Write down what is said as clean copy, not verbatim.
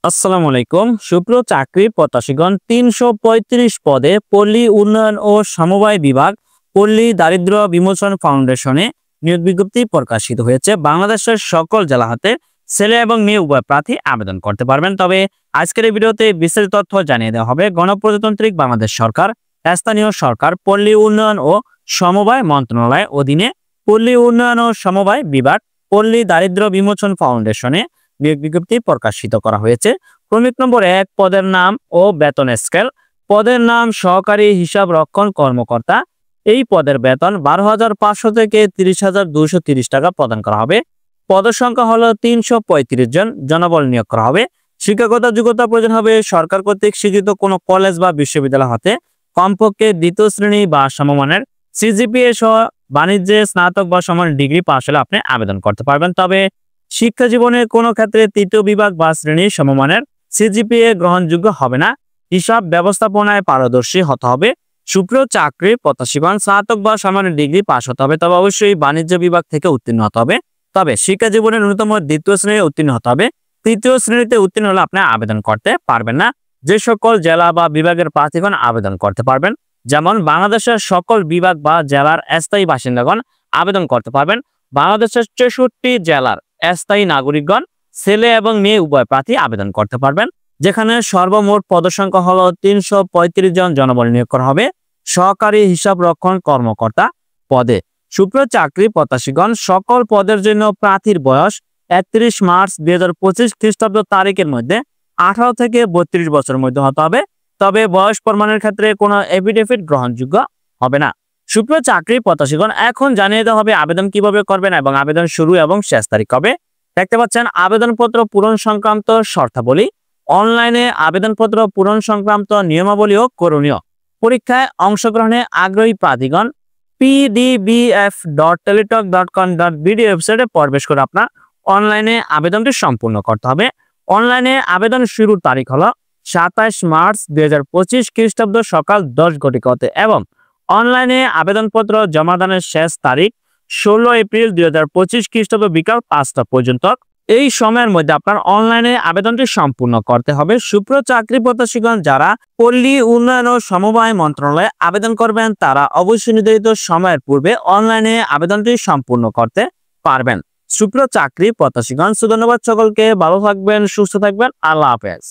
আসসালামু আলাইকুম। সুপ্রিয় চাকরি প্রত্যাশীগণ, ৩৩৫ পদে পল্লী উন্নয়ন ও সমবায় বিভাগ, পল্লী দারিদ্র বিমোচন ফাউন্ডেশনে নিয়োগ বিজ্ঞপ্তি প্রকাশিত হয়েছে। বাংলাদেশের সকল জেলা হতে ছেলে এবং মেয়ে উভয় প্রার্থী আবেদন করতে পারবেন। তবে আজকের এই ভিডিওতে বিস্তারিত তথ্য জানিয়ে দেওয়া হবে। গণপ্রজাতন্ত্রী বাংলাদেশ সরকার, স্থানীয় সরকার, পল্লী উন্নয়ন ও সমবায় মন্ত্রণালয়ের অধীনে পল্লী উন্নয়ন ও সমবায় বিভাগ, পল্লী দারিদ্র বিমোচন ফাউন্ডেশনে নিয়োগ বিজ্ঞপ্তি প্রকাশিত করা হয়েছে। ক্রমিক নম্বর ১, পদের নাম ও বেতন স্কেল। পদের নাম সহকারী হিসাব রক্ষণ কর্মকর্তা। এই পদের বেতন ১২,৫০০ থেকে ৩০,২৩০ টাকা প্রদান করা হবে। পদের সংখ্যা হলো ৩৩৫ জন। জনবল নিয়োগ করা হবে। শিক্ষাগত যোগ্যতা প্রয়োজন হবে সরকার কর্তৃক স্বীকৃত কোনো কলেজ বা বিশ্ববিদ্যালয় হতে কমপক্ষে দ্বিতীয় শ্রেণী বা সমমানের সিজিপিএ সহ বাণিজ্যে স্নাতক বা সমান ডিগ্রি পাশ হলে আপনি আবেদন করতে পারবেন। তবে শিক্ষা জীবনের কোনো ক্ষেত্রে তৃতীয় বিভাগ বা শ্রেণীর সমমানের সিজিপিএ গ্রহণযোগ্য হবে না। হিসাব ব্যবস্থাপনায় পারদর্শী হতে হবে। সুপ্রিয় চাকরি প্রত্যাশীগণ, স্নাতক বা সমানের ডিগ্রি পাশ হতে হবে। তবে অবশ্যই বাণিজ্য বিভাগ থেকে উত্তীর্ণ হতে হবে। তবে শিক্ষা জীবনের ন্যূনতম দ্বিতীয় শ্রেণীতে উত্তীর্ণ হতে হবে। তৃতীয় শ্রেণীতে উত্তীর্ণ হলে আপনি আবেদন করতে পারবেন না। যে সকল জেলা বা বিভাগের প্রার্থীগণ আবেদন করতে পারবেন, যেমন বাংলাদেশের সকল বিভাগ বা জেলার স্থায়ী বাসিন্দাগণ আবেদন করতে পারবেন। বাংলাদেশের ৬৪ জেলার স্থায়ী নাগরিকগণ, ছেলে এবং মেয়ে উভয় প্রার্থী আবেদন করতে পারবেন। যেখানে সর্বমোট পদসংখ্যা হলো ৩৩৫ জন। জনবল নিয়োগ করা হবে সহকারী হিসাব রক্ষণ কর্মকর্তা পদে। সুপ্রিয় চাকরি প্রত্যাশীগণ, সকল পদের জন্য প্রার্থীর বয়স ৩১ মার্চ ২০২৫ খ্রিস্টাব্দ তারিখের মধ্যে ১৮ থেকে ৩২ বছরের মধ্যে হতে হবে। তবে বয়স প্রমাণের ক্ষেত্রে কোনো এফিডেভিট গ্রহণযোগ্য হবে না। সুপ্রিয় চাকরি প্রত্যাশীগণ, এখন জানিয়ে দেওয়া হবে আবেদন কিভাবে করবেন এবং আবেদন শুরু এবং শেষ তারিখ কবে। দেখতে পাচ্ছেন আবেদনপত্র পূরণ সংক্রান্ত শর্তাবলী। অনলাইনে আবেদনপত্র পূরণ সংক্রান্ত নিয়মাবলী ও করণীয়। পরীক্ষায় অংশগ্রহণে আগ্রহী প্রার্থীগণ pdbf.teletalk.com.bd ওয়েবসাইটে প্রবেশ করে আপনার অনলাইনে আবেদনটি সম্পূর্ণ করতে হবে। অনলাইনে আবেদন শুরুর তারিখ হলো ২৭ মার্চ ২০২৫ খ্রিস্টাব্দ সকাল ১০ ঘটিকা হতে এবং অনলাইনে আবেদনপত্র জমাদানের শেষ তারিখ ১৬ এপ্রিল ২০২৫ খ্রিস্টাব্দ বিকাল ৫টা পর্যন্ত। এই সময়ের মধ্যে আপনার অনলাইনে আবেদনটি সম্পূর্ণ করতে হবে। সুপ্রিয় চাকরি প্রত্যাশীগণ, যারা পল্লী উন্নয়ন ও সমবায় মন্ত্রণালয়ে আবেদন করবেন তারা অবশ্যই নির্ধারিত সময়ের পূর্বে অনলাইনে আবেদনটি সম্পূর্ণ করতে পারবেন। সুপ্রিয় চাকরি প্রত্যাশীগণ, ধন্যবাদ সকলকে। ভালো থাকবেন, সুস্থ থাকবেন। আল্লাহ হাফেজ।